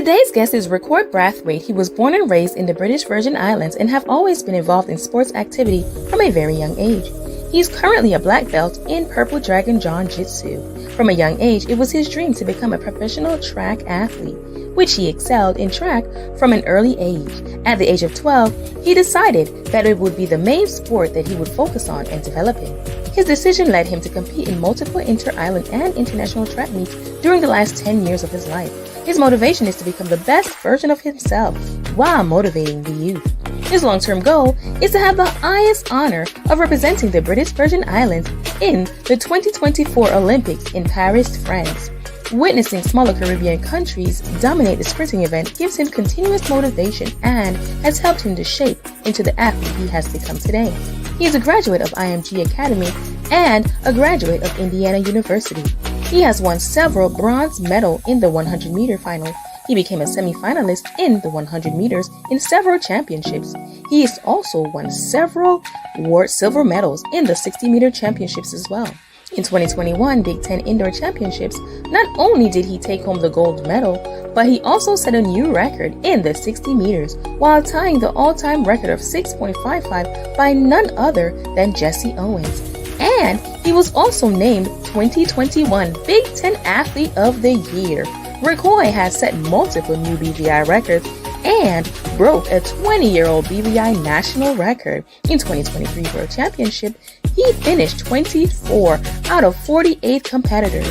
Today's guest is Rikkoi Brathwaite. He was born and raised in the British Virgin Islands and have always been involved in sports activity from a very young age. He is currently a black belt in Purple Dragon Jiu-Jitsu. From a young age, it was his dream to become a professional track athlete, which he excelled in track from an early age. At the age of 12, he decided that it would be the main sport that he would focus on and develop in. His decision led him to compete in multiple inter-island and international track meets during the last 10 years of his life. His motivation is to become the best version of himself while motivating the youth. His long-term goal is to have the highest honor of representing the British Virgin Islands in the 2024 Olympics in Paris, France. Witnessing smaller Caribbean countries dominate the sprinting event gives him continuous motivation and has helped him to shape into the athlete he has become today. He is a graduate of IMG Academy and a graduate of Indiana University. He has won several bronze medals in the 100-meter final. He became a semi-finalist in the 100 meters in several championships. He has also won several silver medals in the 60-meter championships as well. In 2021 Big Ten Indoor Championships, not only did he take home the gold medal, but he also set a new record in the 60 meters while tying the all-time record of 6.55 by none other than Jesse Owens. And he was also named 2021 Big Ten Athlete of the Year. Rikkoi has set multiple new BVI records and broke a 20-year-old BVI national record. In 2023 World Championship, he finished 24 out of 48 competitors.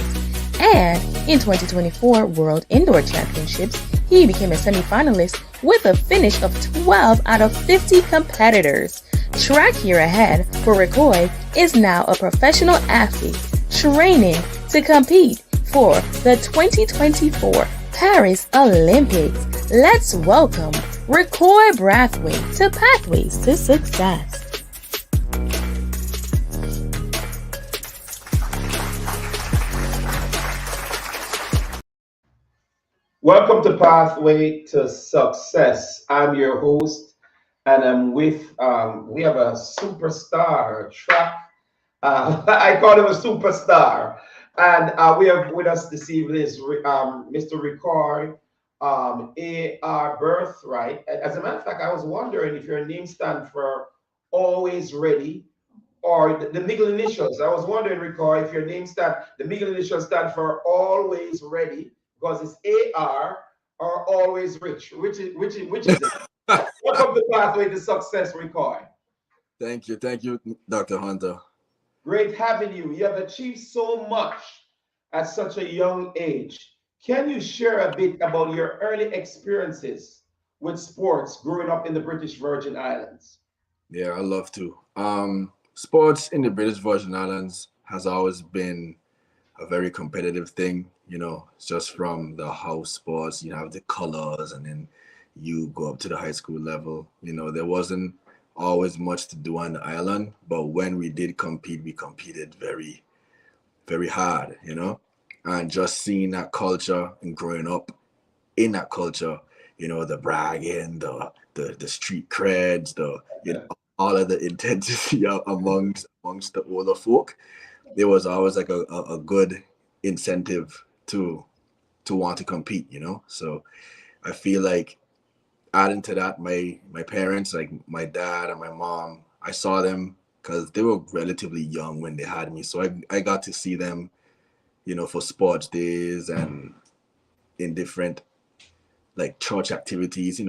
And in 2024 World Indoor Championships, he became a semi-finalist with a finish of 12 out of 50 competitors. Track year ahead for Rikkoi is now a professional athlete training to compete for the 2024 Paris Olympics. Let's welcome Rikkoi Brathwaite to Pathways to Success. Welcome to Pathway to Success. I'm your host, and I'm with, we have a superstar track. I call him a superstar. And we have with us this evening is Mr. Rikkoi A. Brathwaite. As a matter of fact, I was wondering if your name stands for Always Ready or the middle initials. I was wondering, Rikkoi, if your name the middle initials stand for Always Ready because it's AR or Always Rich. Which is it? Welcome to Pathway to Success, Rikkoi. Thank you, Dr. Hunter. Great having you. You have achieved so much at such a young age. Can you share a bit about your early experiences with sports growing up in the British Virgin Islands? Yeah, I love to. Sports in the British Virgin Islands has always been a very competitive thing. It's just from the house sports, you have the colors, and then you go up to the high school level. There wasn't always much to do on the island, but when we did compete, we competed very, very hard, and just seeing that culture and growing up in that culture, the bragging, the street creds, all of the intensity amongst the older folk, there was always like a good incentive to want to compete, so I feel like adding to that, my parents, like my dad and my mom, I saw them because they were relatively young when they had me. So I got to see them, for sports days and in different like church activities,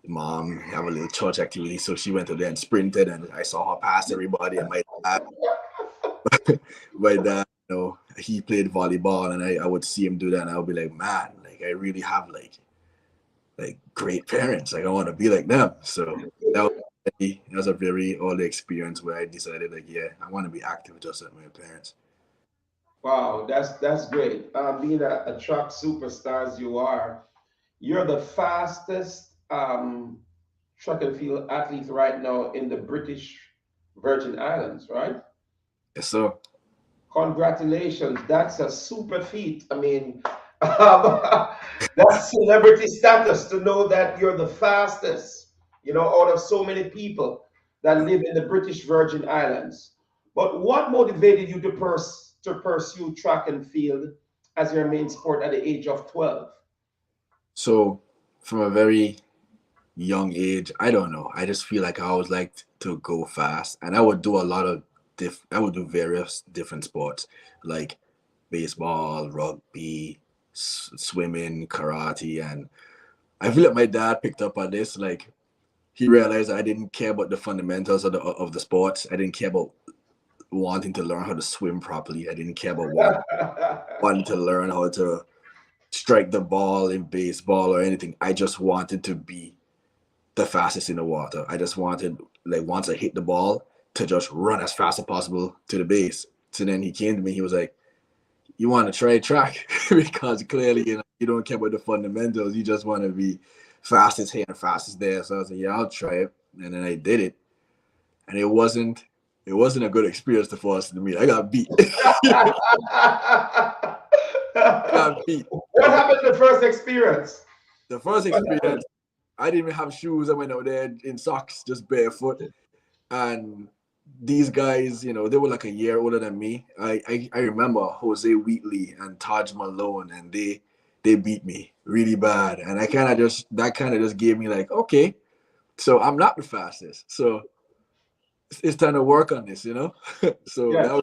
mom have a little church activity. So she went to there and sprinted and I saw her pass everybody. And my dad, he played volleyball and I would see him do that and I would be like, man, like I really have like great parents. Like I want to be like them. So that was a very early experience where I decided like, yeah, I want to be active just like my parents. Wow, that's great. Being a track superstar as you are, you're the fastest track and field athlete right now in the British Virgin Islands, right? Yes, sir. Congratulations. That's a super feat. I mean, that's celebrity status to know that you're the fastest, out of so many people that live in the British Virgin Islands. But what motivated you to pursue track and field as your main sport at the age of 12? So from a very young age, I don't know. I just feel like I always liked to go fast, and I would do a lot of I would do various different sports like baseball, rugby, swimming, karate, and I feel like my dad picked up on this. Like he realized I didn't care about the fundamentals of the sports. I didn't care about wanting to learn how to swim properly. I didn't care about wanting to learn how to strike the ball in baseball or anything. I just wanted to be the fastest in the water. I just wanted, like, once I hit the ball, to just run as fast as possible to the base. So then he came to me. He was like, "You want to try track because clearly you don't care about the fundamentals. You just want to be fastest here and fastest there." So I was like, "Yeah, I'll try it." And then I did it, and it wasn't a good experience to force to meet. I got beat. I got beat. What happened the first experience? The first experience, I didn't even have shoes. I went out there in socks, just barefoot. And these guys, they were like a year older than me. I remember Jose Wheatley and Taj Malone, and they beat me really bad. And that kind of just gave me like, okay, so I'm not the fastest. So it's time to work on this. So Yeah.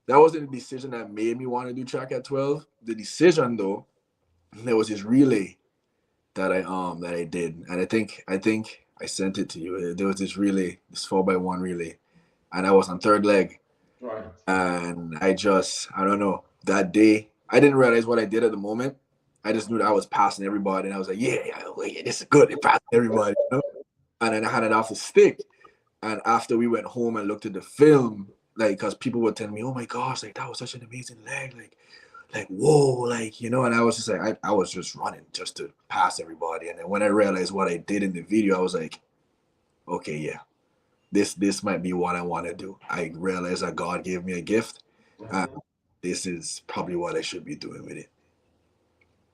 that wasn't the decision that made me want to do track at 12. The decision though, there was this relay that I did, and I think I sent it to you. There was this relay, this 4x1 relay, and I was on third leg, Right. and I don't know, that day I didn't realize what I did at the moment. I just knew that I was passing everybody, and I was like, yeah, this is good. It passed everybody. And then I had it off the stick, and after we went home and looked at the film, like, because people were telling me, "Oh my gosh, like that was such an amazing leg, like whoa, and I was just like, I was just running just to pass everybody." And then when I realized what I did in the video, I was like, okay, yeah, this might be what I want to do. I realized that God gave me a gift, and Mhm. this is probably what I should be doing with it.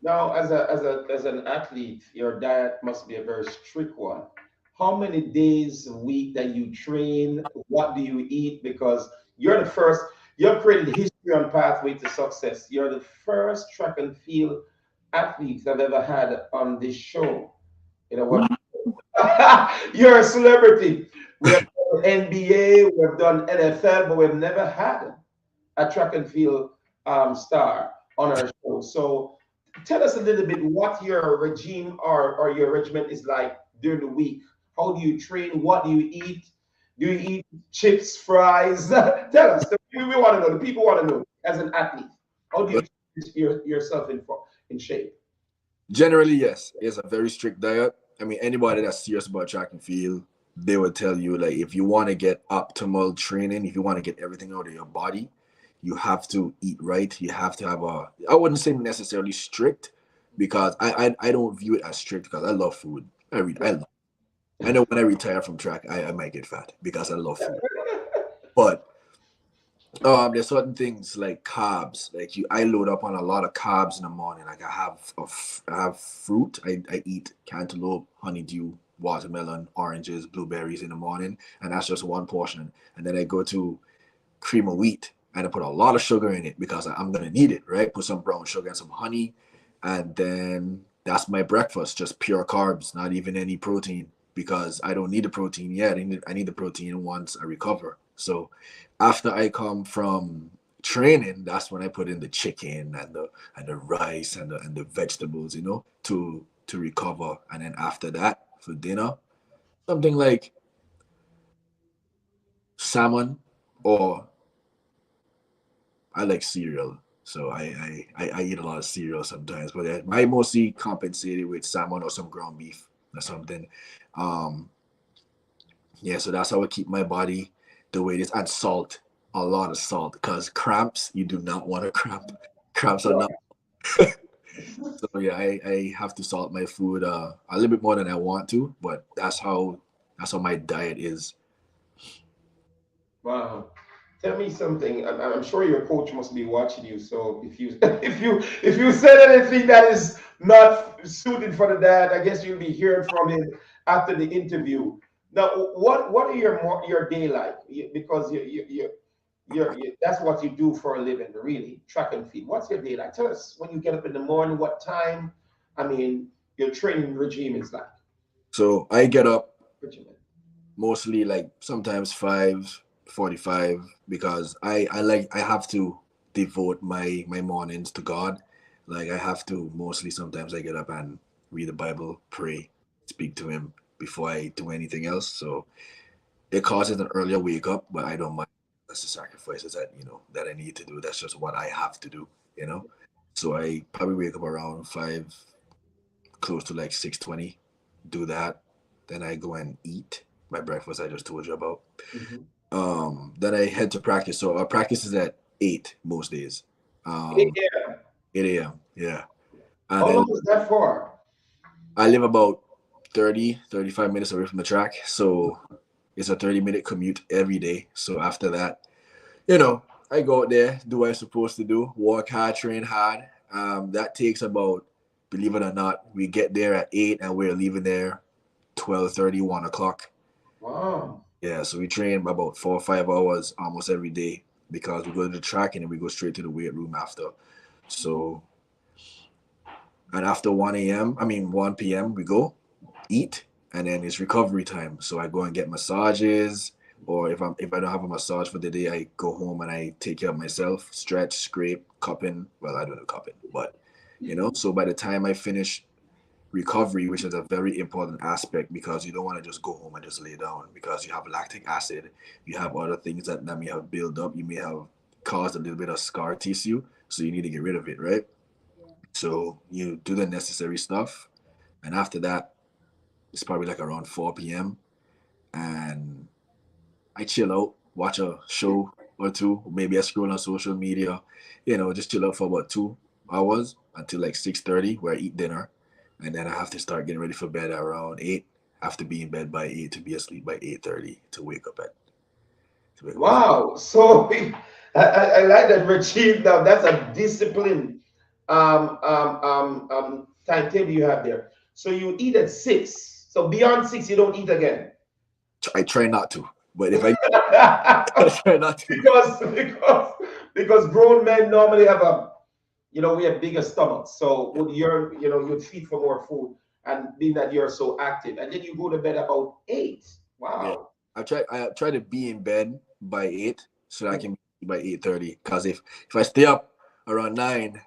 Now, as an athlete, your diet must be a very strict one. How many days a week that you train? What do you eat? Because you're the first. You're creating history on Pathway to Success. You're the first track and field athlete I've ever had on this show. You know what? You're a celebrity. We have done NBA, we have done NFL, but we've never had a track and field star on our show. So tell us a little bit what your regime or your regimen is like during the week. How do you train? What do you eat? Do you eat chips, fries? Tell us. We want to know. The people want to know. As an athlete, how do you But keep yourself in shape? generally, yes, it's a very strict diet. I mean, anybody that's serious about track and field, they will tell you, like, if you want to get optimal training, if you want to get everything out of your body, you have to eat right. You have to have I wouldn't say necessarily strict, because I don't view it as strict, because I love food. I know when I retire from track, I might get fat because I love food. But there's certain things like carbs. Like, I load up on a lot of carbs in the morning. Like, I have fruit. I eat cantaloupe, honeydew, watermelon, oranges, blueberries in the morning, and that's just one portion. And then I go to cream of wheat, and I put a lot of sugar in it because I'm gonna need it, right? Put some brown sugar and some honey, and then that's my breakfast, just pure carbs, not even any protein, because I don't need the protein yet. I need the protein once I recover. So after I come from training, that's when I put in the chicken and the rice and the vegetables, to recover. And then after that, for dinner, something like salmon, or I like cereal. So I eat a lot of cereal sometimes, but I mostly compensate it with salmon or some ground beef or something. Um, yeah, so that's how I keep my body the way it is. And salt, a lot of salt, because cramps, you do not want to cramp. Cramps are not. So yeah, I have to salt my food a little bit more than I want to, but that's how my diet is. Wow. Tell me something. I'm sure your coach must be watching you. So if you if you said anything that is not suited for the dad, I guess you'll be hearing from him after the interview. Now, what are your day like? Because that's what you do for a living, really, track and field. What's your day like? Tell us when you get up in the morning, what time, I mean, your training regime is like? So I get up Regimen. mostly like sometimes 5:45 because I have to devote my mornings to God. Like I have to mostly sometimes I get up and read the Bible, pray, speak to him before I do anything else. So it causes an earlier wake up, but I don't mind. That's the sacrifices that that I need to do. That's just what I have to do, you know. So I probably wake up around 5, close to like 6:20, do that. Then I go and eat my breakfast I just told you about. Mhm. Then I head to practice. So our practice is at 8 most days. Um, 8 a.m. 8 a.m. Yeah. And How then long is that for? I live about 35 minutes away from the track. So it's a 30-minute commute every day. So after that, I go out there, do what I'm supposed to do, work hard, train hard. That takes about, believe it or not, we get there at 8 and we're leaving there 12:30, 1 o'clock. Wow. Yeah, so we train about 4 or 5 hours almost every day because we go to the track and then we go straight to the weight room after. So, and after 1 a.m., I mean 1 p.m., we go eat and then it's recovery time. So I go and get massages, or if I don't have a massage for the day, I go home and I take care of myself, stretch, scrape, cupping. Well, I don't do cupping, but so by the time I finish recovery, which is a very important aspect because you don't want to just go home and just lay down because you have lactic acid, you have other things that may have built up, you may have caused a little bit of scar tissue, so you need to get rid of it, right? So you do the necessary stuff, and after that, it's probably like around 4 p.m. and I chill out, watch a show or two, maybe I scroll on social media, just chill out for about 2 hours until like 6:30 where I eat dinner. And then I have to start getting ready for bed around 8. I have to be in bed by 8 to be asleep by 8:30 to wake up at. Wow. So I like that regime now. That's a discipline timetable you have there. So you eat at 6. So beyond 6, you don't eat again. I try not to, but if I I try not to. because grown men normally have we have bigger stomachs. So would you'd feed for more food, and being that you're so active, and then you go to bed about 8. Yeah. Wow. I try to be in bed by 8 so that I can be by 8:30. Because if I stay up around 9,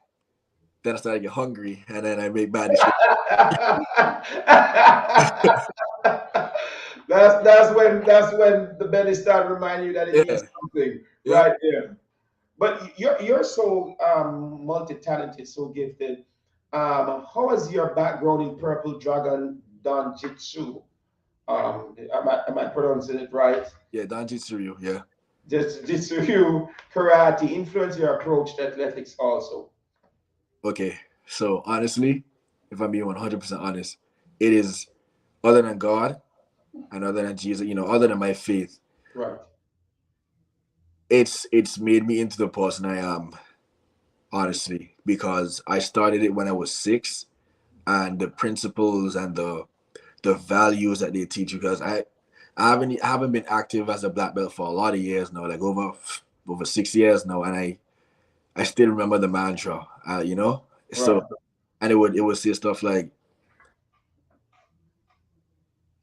then I start to get hungry and then I make bad decisions. That's when the belly start reminding you that it needs Yeah. something Yep. right there. But you're so multi-talented, so gifted. How has your background in Purple Dragon Don Jitsu? Am I pronouncing it right? Yeah, Danjitsu, yeah. Just Jitsu, karate influence your approach to athletics also. Okay. So honestly, if I'm being 100% honest, it is other than God and other than Jesus, other than my faith, Right. it's made me into the person I am, honestly, because I started it when I was 6, and the principles and the values that they teach you, because I haven't been active as a black belt for a lot of years now, like over 6 years now, and I still. remember the mantra, so, Right. and it would say stuff like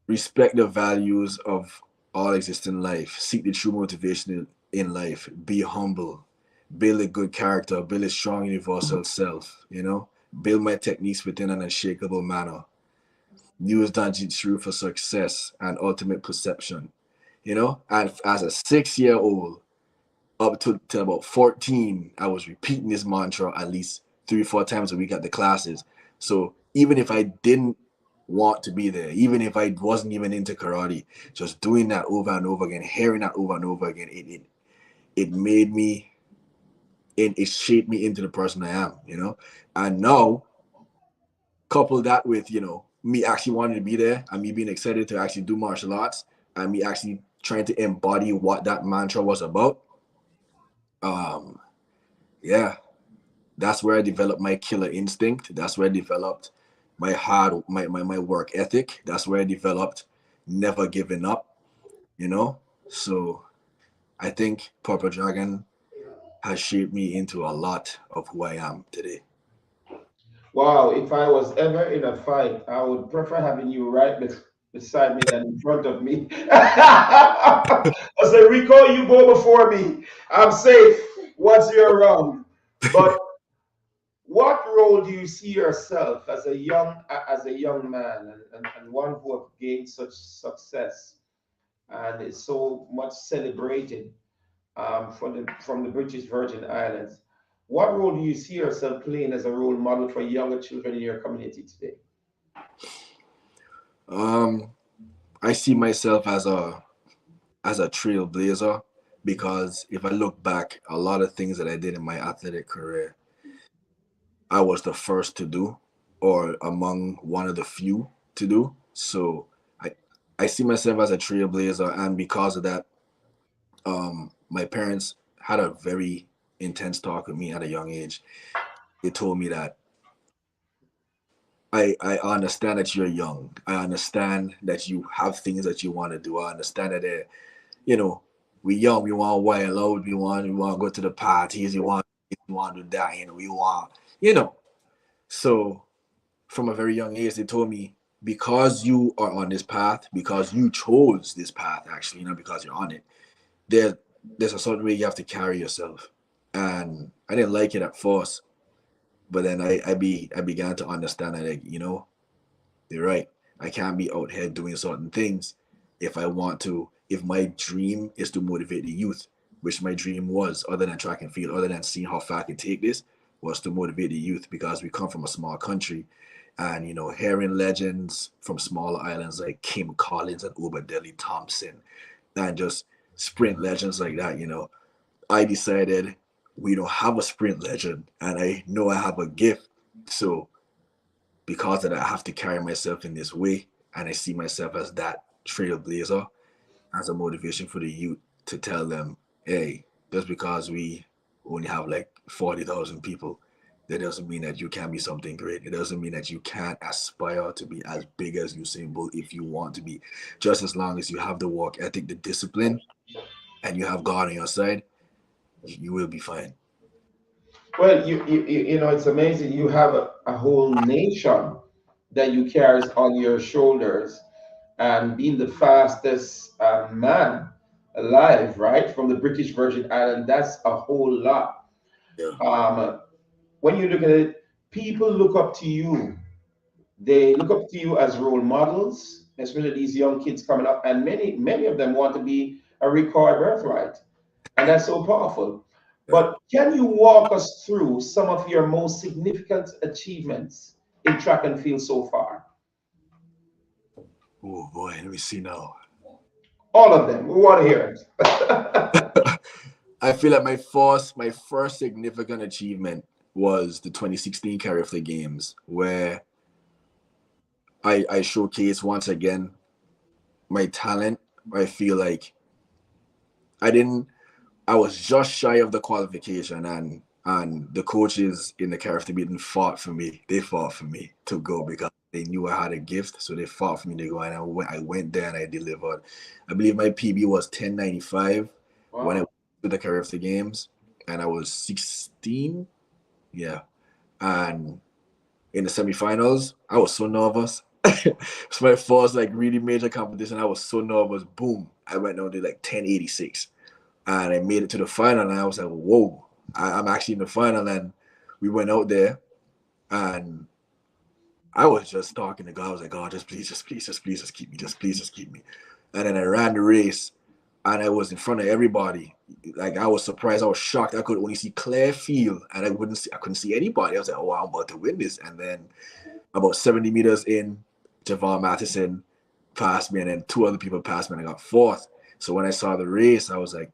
respect the values of all existing life, seek the true motivation in life, be humble, build a good character, build a strong universal self, build my techniques within an unshakable manner, use Danjitsu for success and ultimate perception. And as a 6-year old up to about 14, I was repeating this mantra at least 3 or 4 times a week at the classes. So even if I didn't want to be there, even if I wasn't even into karate, just doing that over and over again, hearing that over and over again, it made me, it shaped me into the person I am. And now, couple that with, me actually wanting to be there and me being excited to actually do martial arts and me actually trying to embody what that mantra was about. Um, yeah, that's where I developed my killer instinct. That's where I developed my work ethic. That's where I developed never giving up, you know? So I think Purple Dragon has shaped me into a lot of who I am today. Wow, if I was ever in a fight, I would prefer having you right beside me than in front of me. I say, Rico, you go before me. I'm safe. What's your wrong? But what role do you see yourself as a young man and one who have gained such success and is so much celebrated from the British Virgin Islands? What role do you see yourself playing as a role model for younger children in your community today? Um, I see myself as a trailblazer because if I look back, a lot of things that I did in my athletic career, I was the first to do, or among one of the few to do. So I I see myself as a trailblazer, and because of that, my parents had a very intense talk with me at a young age. They told me that I understand that you're young. I understand that you have things that you want to do. I understand that you know, we young, we want wild out, we want to go to the parties, we want to do that, we want, you know. So from a very young age, they told me because you are on this path, because you chose this path, actually, not because you're on it. There, there's a certain way you have to carry yourself, and I didn't like it at first, but then I began to understand that, like, they're right. I can't be out here doing certain things if I want to. If my dream is to motivate the youth, which my dream was, other than track and field, other than seeing how far I can take this, was to motivate the youth because we come from a small country, and hearing legends from smaller islands like Kim Collins and Obadeli Thompson, and just sprint legends like that. I decided we don't have a sprint legend, and I know I have a gift, so because of that, I have to carry myself in this way, and I see myself as that trailblazer, as a motivation for the youth to tell them, hey, just because we only have like 40,000 people, that doesn't mean that you can't be something great. It doesn't mean that you can't aspire to be as big as Usain Bolt if you want to be. Just as long as you have the work ethic, the discipline, and you have God on your side, you will be fine. Well, it's amazing. You have a whole nation that you carries on your shoulders, and being the fastest man alive, right, from the British Virgin Island, that's a whole lot. Yeah. Um, when you look at it, people look up to you. They look up to you as role models, especially these young kids coming up, and many of them want to be a Rikkoi Birthright, and that's so powerful. Yeah. But can you walk us through some of your most significant achievements in track and field so far? Oh boy, let me see now. All of them. We want to hear it. I feel like my first significant achievement was the 2016 Carifley Games, where I showcased once again my talent. I feel like I didn't I was just shy of the qualification, and the coaches in the Carifley meeting fought for me. They fought for me to go because they knew I had a gift, so they fought for me to go, and I went there and I delivered. I believe my PB was 10:95 when I went Wow. to the Carifley Games, and I was 16. Yeah. And in the semifinals, I was so nervous. It's my first like really major competition. I was so nervous. Boom. I went down to like 1086. And I made it to the final, and I was like, whoa, I'm actually in the final. And we went out there, and I was just talking to God. I was like, God, just please, just please, just please, just keep me. Just please, just keep me. And then I ran the race, and I was in front of everybody. Like, I was surprised. I was shocked. I could only see clear field, and I couldn't see anybody. I was like, oh, wow, I'm about to win this. And then about 70 meters in, Javon Matheson passed me, and then two other people passed me, and I got fourth. So when I saw the race, I was like,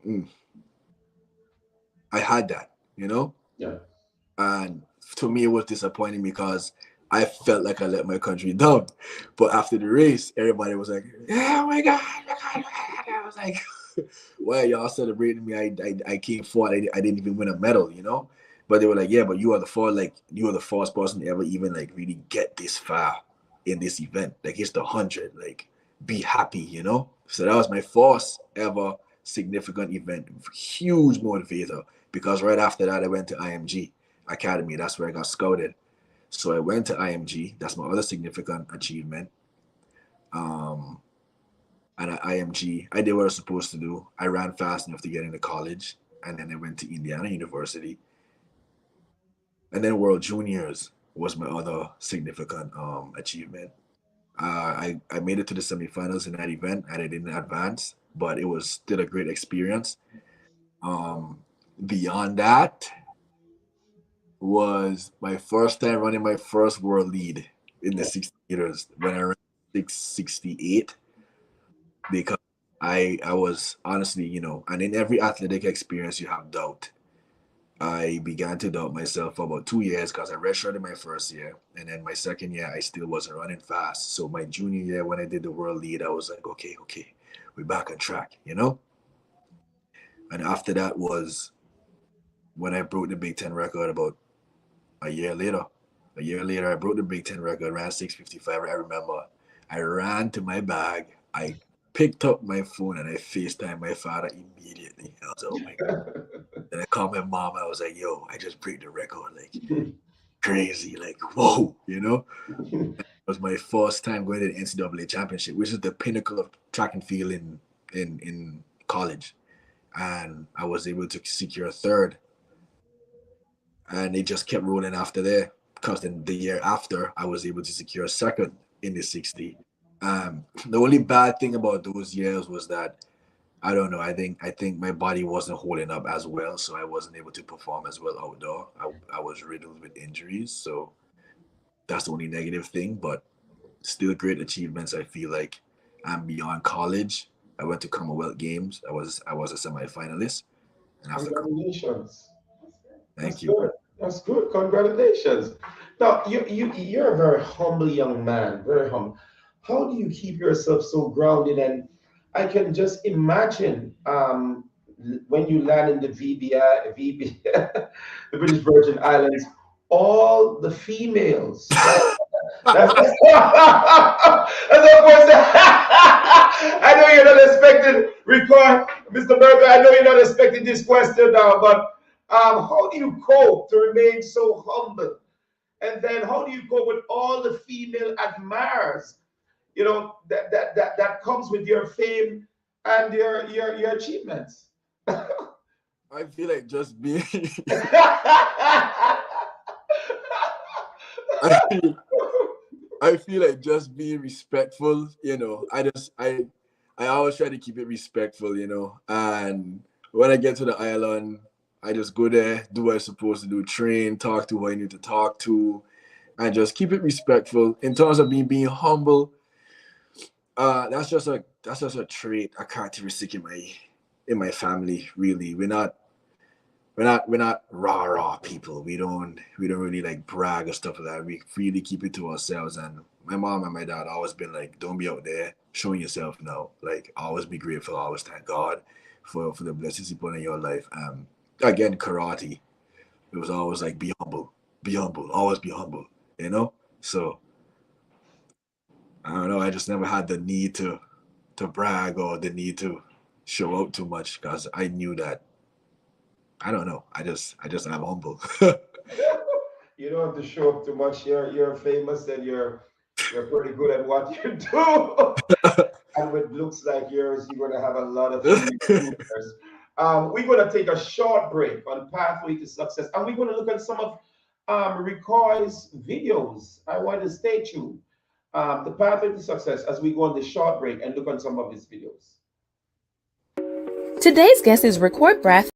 I had that. Yeah. And to me, it was disappointing because I felt like I let my country down. But after the race, everybody was like, "Yeah, oh my God, oh my God, oh my God." I was like, "Why y'all celebrating me? I came forward. I didn't even win a medal. But they were like, "Yeah, but you are the first person to ever even like really get this far in this event. Like it's the 100. Like be happy. So that was my first ever significant event. Huge motivator because right after that I went to IMG Academy. That's where I got scouted. So I went to IMG. That's my other significant achievement. Um, and at IMG, I did what I was supposed to do. I ran fast enough to get into college, and then I went to Indiana University. And then World Juniors was my other significant achievement. I made it to the semifinals in that event, and I didn't advance, but it was still a great experience. Um, Beyond that was my first time running my first world lead in the 60 meters when I ran 668, because I was honestly, and in every athletic experience you have doubt. I began to doubt myself for about 2 years because I redshirted my first year, and then my second year I still wasn't running fast. So my junior year when I did the world lead, I was like, okay, we're back on track. And after that was when I broke the Big Ten record about a year later. A year later, I broke the Big Ten record, ran 6:55. I remember I ran to my bag. I picked up my phone and I FaceTimed my father immediately. I was like, oh my God. And I called my mom. I was like, yo, I just break the record. Like, crazy. Like, whoa, It was my first time going to the NCAA championship, which is the pinnacle of track and field in college. And I was able to secure third. And it just kept rolling after there, because then the year after I was able to secure second in the 60. The only bad thing about those years was that I don't know. I think my body wasn't holding up as well, so I wasn't able to perform as well outdoor. I was riddled with injuries, so that's the only negative thing. But still, great achievements. I feel like. And beyond college, I went to Commonwealth Games. I was a semifinalist, and after Congratulations. That's thank you. good. That's good. Congratulations. Now, you're a very humble young man, very humble. How do you keep yourself so grounded? And I can just imagine when you land in the the British Virgin Islands, all the females, right? That's, that's of course. I know you're not expecting, record, Mr. Berger. I know you're not expecting this question now, but how do you cope to remain so humble? And then how do you cope with all the female admirers? That comes with your fame and your achievements. I feel like just being I feel, I feel like just being respectful, I always try to keep it respectful. And when I get to the island, I just go there, do what I'm supposed to do, train, talk to who I need to talk to, and just keep it respectful. In terms of me being humble, that's just a trait, a characteristic in my family. Really, we're not rah people. We don't really like brag or stuff like that. We really keep it to ourselves. And my mom and my dad always been like, don't be out there showing yourself now. Like, always be grateful, always thank God for the blessings He put in your life. Again, karate. It was always like, be humble, always be humble. So I don't know. I just never had the need to brag or the need to show out too much, because I knew that. I don't know. I just am humble. You don't have to show up too much. You're famous and you're pretty good at what you do. And with looks like yours, you're going to have a lot of users. We're going to take a short break on Pathway to Success, and we're going to look at some of Rikkoi's videos. I want to stay tuned. The Pathway to Success, as we go on the short break and look at some of his videos. Today's guest is Rikkoi Brathwaite.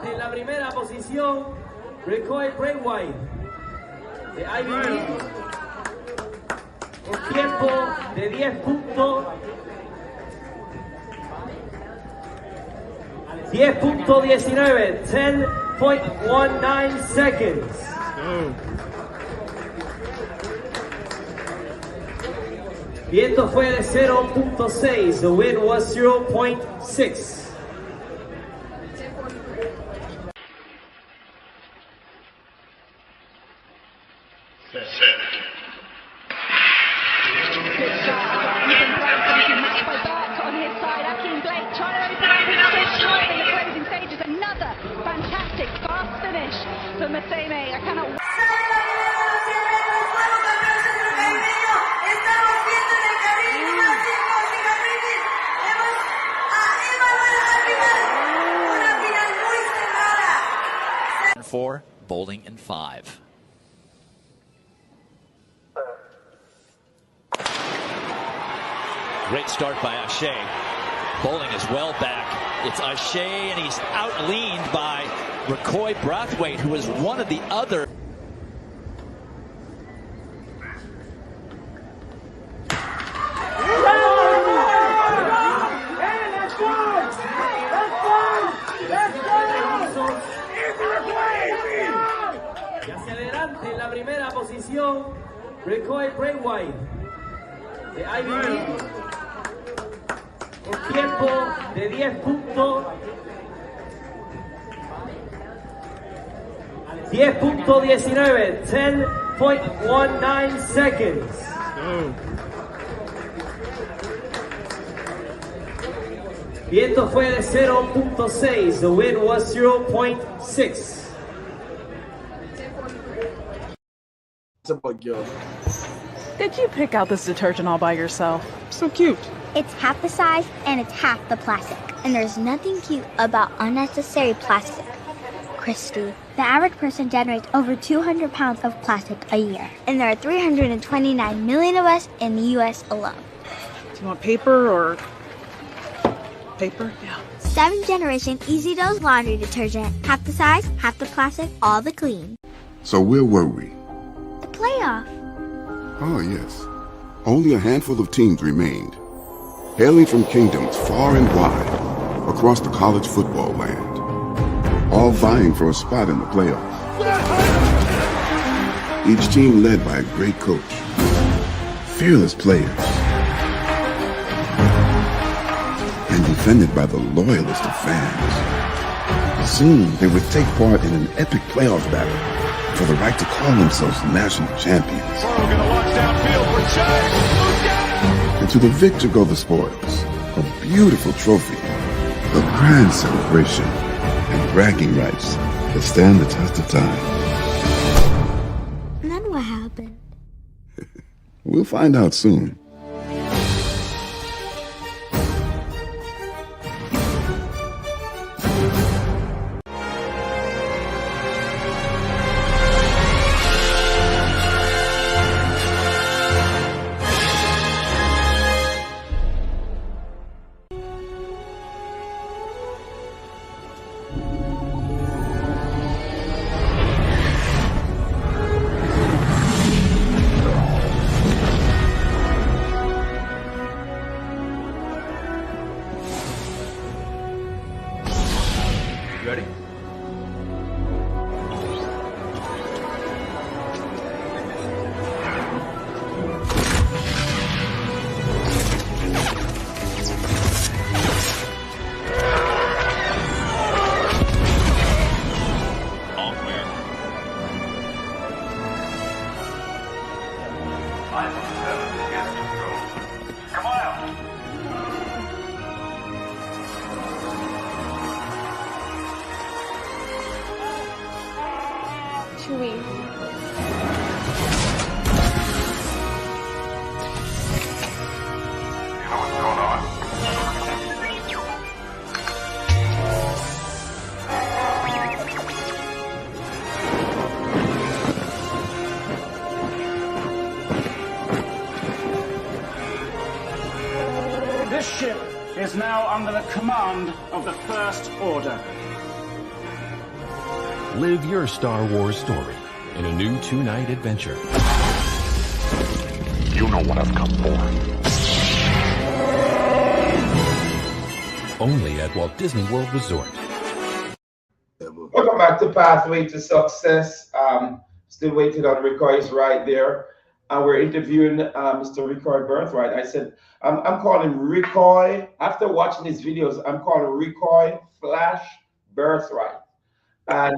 En la primera posición, Rikkoi Brathwaite de IBB, con tiempo de 10.19, 10.19 seconds. Y esto fue de 0.6, the win was 0.6. Set. Matched by Burke on his side. Akin Blake trying to open up his fifth time in the closing stages. Another fantastic fast finish for Maseme. I cannot wait. Four, bowling in five. Great start by Ashe. Bowling is well back. It's Ashe, and he's outleaned by Rikkoi Brathwaite, who is one of the other. Y hacia adelante en la primera posición, Rikkoi Brathwaite de IBB. El tiempo de 10 puntos. 10.19, 10.19 seconds. Y esto fue de 0.6. The win was 0.6. It's about girls. Did you pick out this detergent all by yourself? So cute. It's half the size and it's half the plastic. And there's nothing cute about unnecessary plastic. Christy, the average person generates over 200 pounds of plastic a year. And there are 329 million of us in the US alone. Do you want paper or paper? Yeah. 7th generation Easy Dose laundry detergent. Half the size, half the plastic, all the clean. So where were we? The playoff. Oh, yes. Only a handful of teams remained, hailing from kingdoms far and wide across the college football land, all vying for a spot in the playoffs. Each team led by a great coach, fearless players, and defended by the loyalist of fans. Soon they would take part in an epic playoff battle for the right to call themselves national champions. And to the victor go the spoils, a beautiful trophy, a grand celebration, and bragging rights that stand the test of time. And then what happened? We'll find out soon. Ready? This ship is now under the command of the First Order. Live your Star Wars story in a new 2-night adventure. You know what I've come for. Only at Walt Disney World Resort. Welcome back to Pathway to Success. Still waiting on Rikkoi is right there. We're interviewing Mr. Rikkoi Brathwaite. I said, I'm calling Rikkoi. After watching his videos, I'm calling Rikkoi Brathwaite. And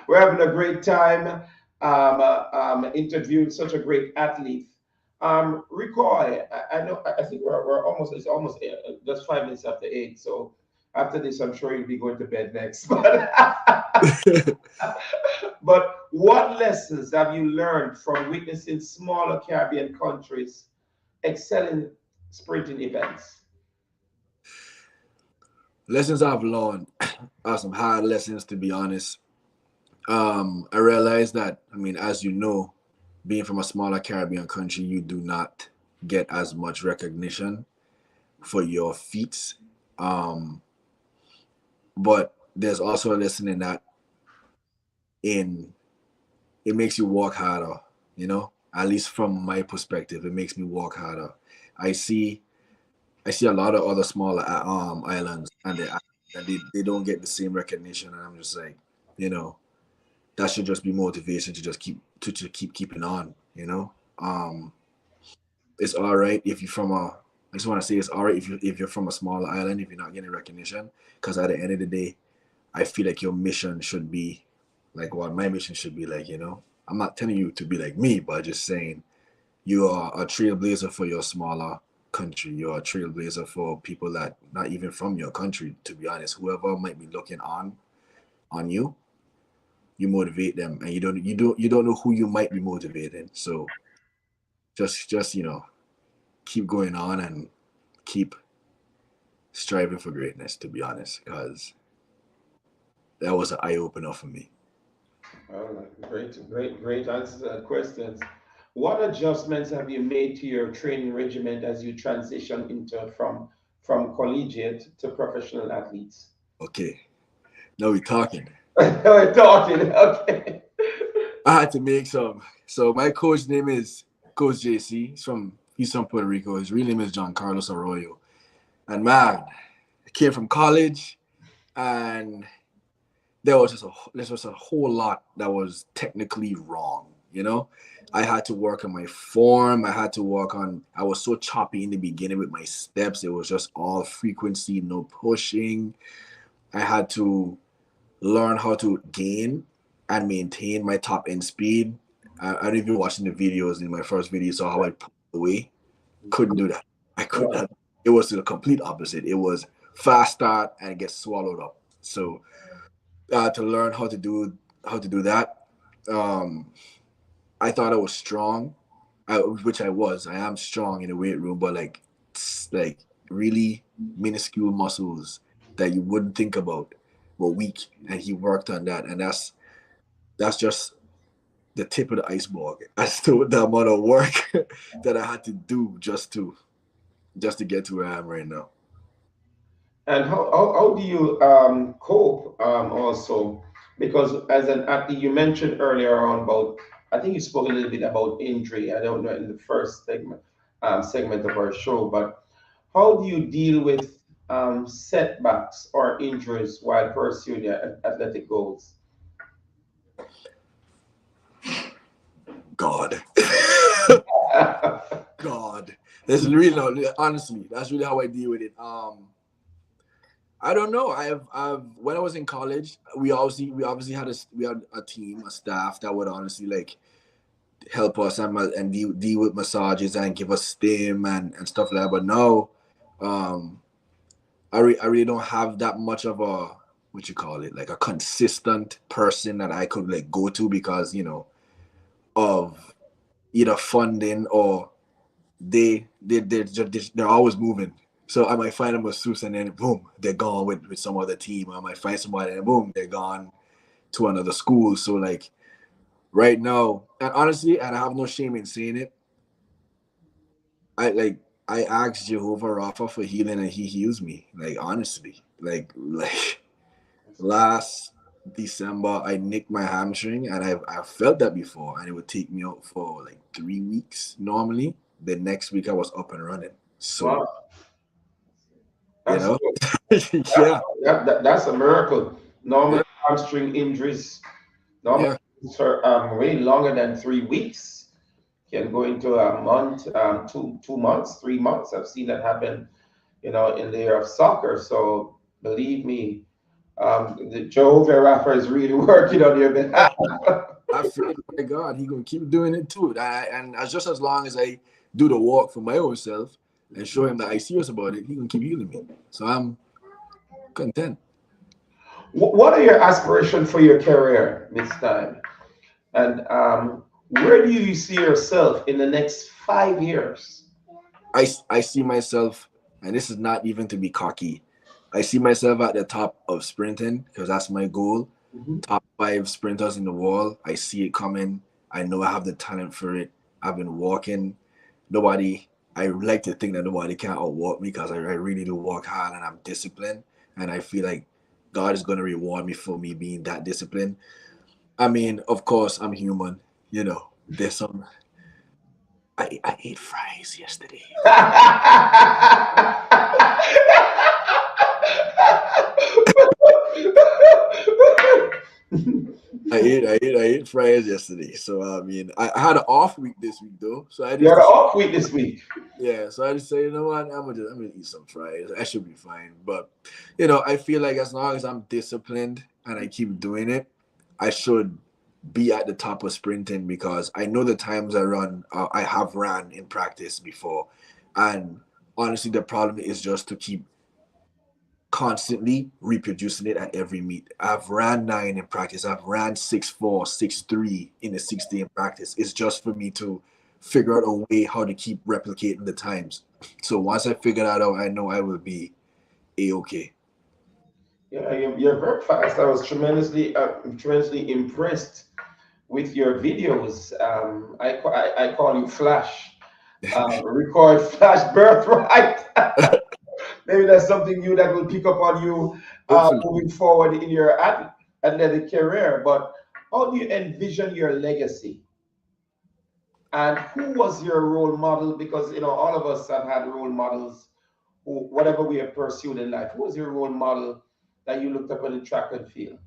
we're having a great time. interviewing such a great athlete. Rikkoi, I know, I think we're almost, it's almost just 5 minutes after 8. So after this, I'm sure you'll be going to bed next. But what lessons have you learned from witnessing smaller Caribbean countries excel in sprinting events? Lessons I've learned are some hard lessons, to be honest. I realized that, I mean, as you know, being from a smaller Caribbean country, you do not get as much recognition for your feats. Um, but there's also a lesson in that in it makes you work harder, you know, at least from my perspective, it makes me work harder. I see I see a lot of other smaller islands and they don't get the same recognition and I'm just like, you know, that should just be motivation to just to keep keeping on, you know. It's all right if you're from a I just want to say it's all right if you're from a smaller island if you're not getting recognition because at the end of the day I feel like your mission should be like what my mission should be like, you know. I'm not telling you to be like me, but just saying you are a trailblazer for your smaller country. You're a trailblazer for people that not even from your country, to be honest. Whoever might be looking on you, you motivate them and you don't know who you might be motivating. So just you know, keep going on and keep striving for greatness, to be honest, because that was an eye opener for me. All right, great answers to that questions. What adjustments have you made to your training regimen as you transition into from collegiate to professional athletes? Okay, now we're talking. We're talking. Okay. I had to make some. So my coach name is Coach JC. He's from Puerto Rico. His real name is John Carlos Arroyo. And man, I came from college, and there was a whole lot that was technically wrong. You know, I had to work on my form. I had to work on. I was so choppy in the beginning with my steps. It was just all frequency, no pushing. I had to learn how to gain and maintain my top end speed. I don't even watching the videos in my first video, saw how I pulled away. Couldn't do that. I could not. It was the complete opposite. It was fast start and get swallowed up. So to learn how to do that, um, I thought I was strong, which I was. I am strong in the weight room, but like really minuscule muscles that you wouldn't think about were weak, and he worked on that, and that's just the tip of the iceberg as to the amount of work that I had to do just to get to where I am right now. And how do you cope also? Because as an athlete, you mentioned earlier on about, I think you spoke a little bit about injury. I don't know in the first segment of our show, but how do you deal with setbacks or injuries while pursuing your athletic goals? God. God. That's really no, honestly, that's really how I deal with it. I don't know. I've when I was in college, we obviously had a team, a staff that would honestly like help us and deal with massages and give us stim and stuff like that. But now, um, I really don't have that much of a what you call it, like a consistent person that I could like go to because of either funding or they're always moving. So I might find a masseuse and then boom, they're gone with some other team. I might find somebody and boom, they're gone to another school. So like right now, and honestly, and I have no shame in saying it, I asked Jehovah Rapha for healing and he heals me. Like honestly. Like last December I nicked my hamstring and I've felt that before and it would take me out for like 3 weeks normally. The next week I was up and running. So Wow. you That's know, good. yeah, That's a miracle. Normally, yeah, hamstring injuries normally yeah. for way longer than 3 weeks. Can go into a month, 2 months, 3 months. I've seen that happen, in the area of soccer. So believe me, the Jehovah Rapha is really working on your behalf. I feel, my God, he gonna keep doing it too. And just as long as I do the work for my own self and show him that I serious about it, he gonna keep healing me. So I'm content. What are your aspirations for your career this time? And where do you see yourself in the next 5 years? I see myself, and this is not even to be cocky. I see myself at the top of sprinting because that's my goal. Top 5 sprinters in the world. I see it coming. I know I have the talent for it. I've been walking. Nobody, I like to think that nobody can outwalk me because I really do work hard and I'm disciplined. And I feel like God is going to reward me for me being that disciplined. I mean, of course, I'm human. You know, there's some. I ate fries yesterday. I ate fries yesterday. So I mean, I had an off week this week though. So I You just had an off week this week. yeah. So I just say, you know what, I'm gonna eat some fries. I should be fine. But you know, I feel like as long as I'm disciplined and I keep doing it, I should be at the top of sprinting because I know the times I run. I have ran in practice before, and honestly, the problem is just to keep constantly reproducing it at every meet. I've ran 9 in practice. I've ran 6.4, 6.3 in a 6 day in practice. It's just for me to figure out a way how to keep replicating the times. So once I figure that out, I know I will be a-okay. Yeah, you're very fast. I was tremendously impressed with your videos. I call you Flash. Record Flash Birthright. Maybe that's something new that will pick up on you moving forward in your athletic career. But how do you envision your legacy? And who was your role model? Because all of us have had role models who, whatever we have pursued in life. Who was your role model that you looked up in the track and field?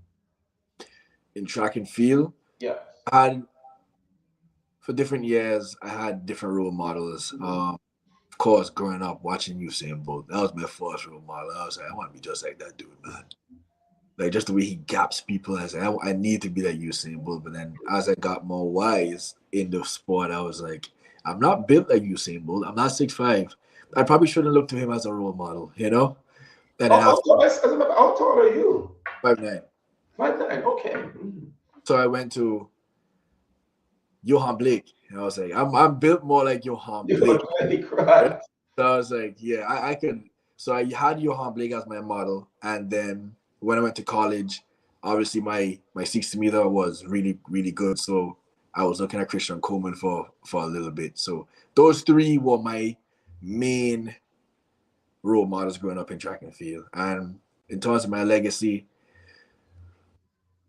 In track and field, Yeah. I had for different years, I had different role models. Of course, growing up watching Usain Bolt, that was my first role model. I was like, I want to be just like that dude, man. Like just the way he gaps people. I was like, I need to be like Usain Bolt. But then as I got more wise in the sport, I was like, I'm not built like Usain Bolt. I'm not 6'5". I probably shouldn't look to him as a role model, you know? And then How tall are you? 5'9". 5'9". Okay. Mm. So I went to Johan Blake. And I was like, I'm built more like Johan Blake. Right. So I was like, yeah, I could. So I had Johan Blake as my model. And then when I went to college, obviously my 60 meter was really, really good. So I was looking at Christian Coleman for a little bit. So those 3 were my main role models growing up in track and field. And in terms of my legacy,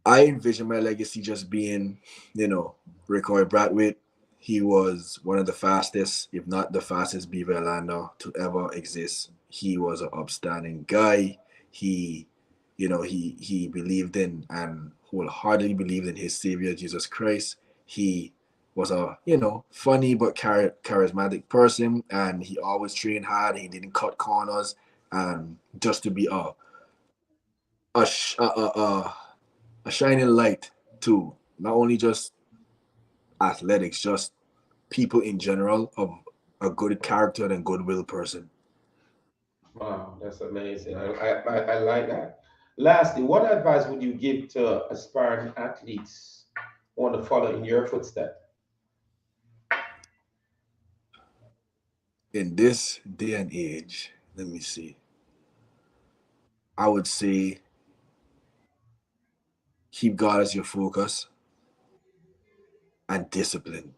I envision my legacy just being, Rikkoi Brathwaite. He was one of the fastest, if not the fastest beaver lander to ever exist. He was an upstanding guy. He believed in and wholeheartedly believed in his savior, Jesus Christ. He was a, funny but charismatic person, and he always trained hard. He didn't cut corners, and just to be a shining light to not only just athletics, just people in general of a good character and goodwill person. Wow, that's amazing. I like that. Lastly, what advice would you give to aspiring athletes who want to follow in your footsteps? In this day and age, let me see. I would say keep God as your focus and discipline.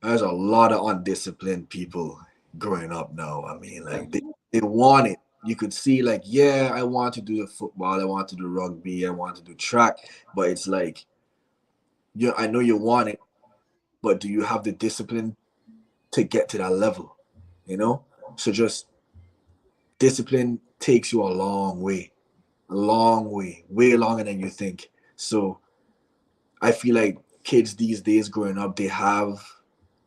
There's a lot of undisciplined people growing up now. I mean, like they want it. You could see, like, yeah, I want to do the football, I want to do rugby, I want to do track, but it's like, I know you want it, but do you have the discipline to get to that level? So just discipline takes you a long way, way longer than you think. So I feel like kids these days growing up, they have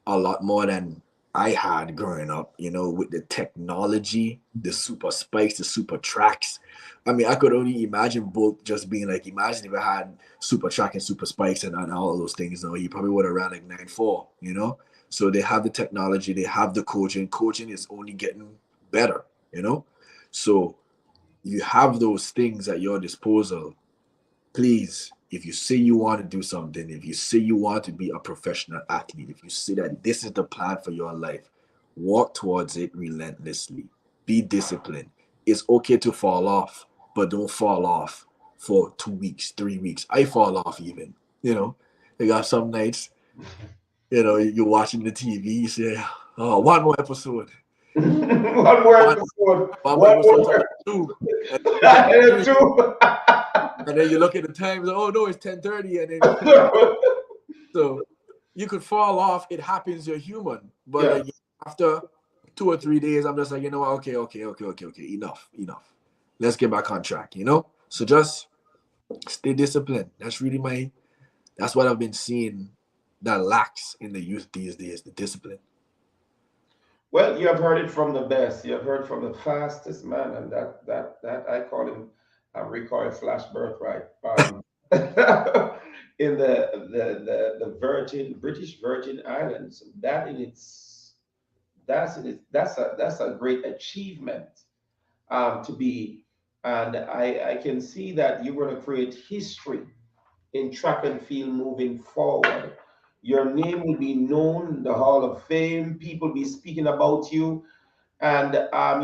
a lot more than I had growing up, with the technology, the super spikes, the super tracks. I mean, I could only imagine both just being like, imagine if I had super track and super spikes and all of those things. You probably would have ran like 9.4. So they have the technology, they have the coaching. Coaching is only getting better. So you have those things at your disposal. Please, if you say you want to do something, if you say you want to be a professional athlete, if you say that this is the plan for your life, walk towards it relentlessly. Be disciplined. It's okay to fall off, but don't fall off for 2 weeks, 3 weeks. I fall off even. They got some nights, you're watching the TV, you say, oh, one more episode. One more episode. One more episode. Two. And Two. And then you look at the times, oh no, it's 10:30, and then so you could fall off. It happens, you're human. But Yeah. like after 2 or 3 days, I'm just like, you know what, okay, enough. Let's get back on track, So just stay disciplined. That's what I've been seeing that lacks in the youth these days, the discipline. Well, you have heard it from the best. You have heard from the fastest man, and that I call him Rikkoi Flash Birthright. In the British Virgin Islands, that's a great achievement to be, and I can see that you're going to create history in track and field moving forward. Your name will be known in the Hall of Fame. People be speaking about you. And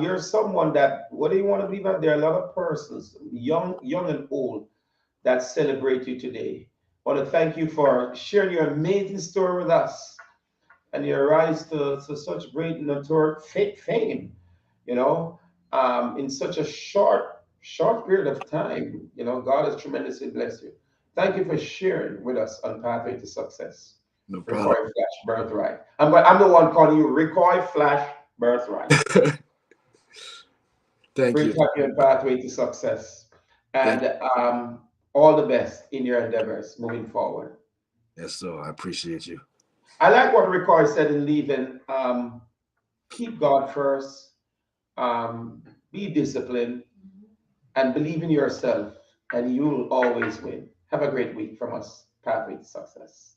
you're someone that, whether you want to believe that, there are a lot of persons, young and old, that celebrate you today. I want to thank you for sharing your amazing story with us and your rise to such great fame, in such a short period of time. God has tremendously blessed you. Thank you for sharing with us on Pathway to Success. No problem. Rikkoi Flash Birthright. I'm the one calling you Rikkoi Flash Birthright. Thank Great you. to have you on Pathway to Success. And all the best in your endeavors moving forward. Yes, sir. I appreciate you. I like what Rikkoi said in leaving. Keep God first. Be disciplined and believe in yourself, and you'll always win. Have a great week from us, Pathway to Success.